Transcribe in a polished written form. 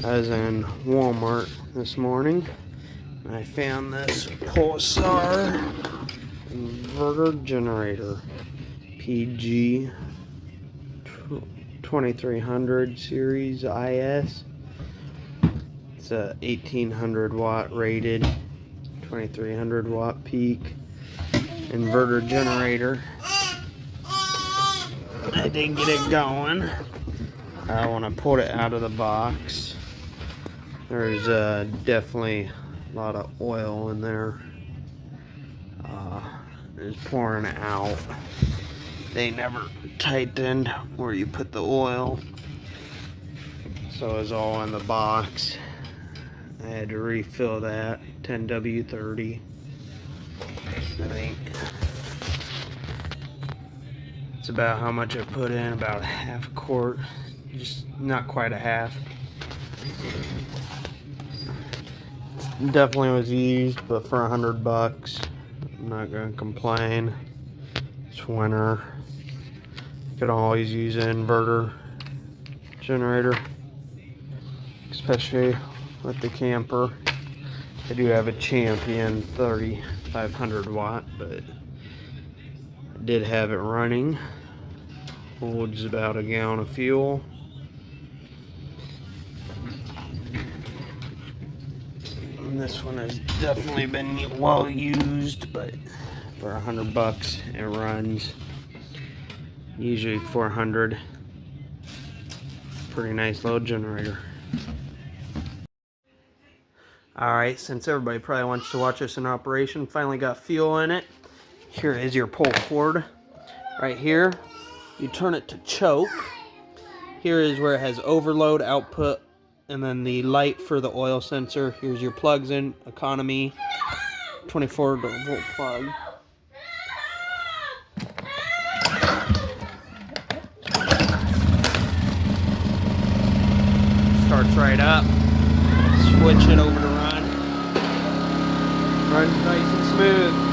I was in Walmart this morning and I found this Pulsar inverter generator, PG2300 series IS. It's a 1800 watt rated, 2300 watt peak inverter generator. I did get it going. When I pulled it out of the box, there's definitely a lot of oil in there. It's pouring out. They never tightened where you put the oil, so it was all in the box. I had to refill that 10W30. I think it's about how much I put in, about a half quart, just not quite a half. Definitely was used, but for $100, I'm not gonna complain. It's winter. You could always use an inverter generator, especially with the camper. I do have a Champion 3500 watt, but I did have it running. Holds about a gallon of fuel. And this one has definitely been well used, but for $100 it runs. Usually 400. Pretty nice little generator. Alright, since everybody probably wants to watch this in operation, finally got fuel in it. Here is your pull cord. Right here, you turn it to choke. Here is where it has overload, output, and then the light for the oil sensor. Here's your plugs in, economy, 24 volt plug. Starts right up. Switch it over to run. Runs nice and smooth.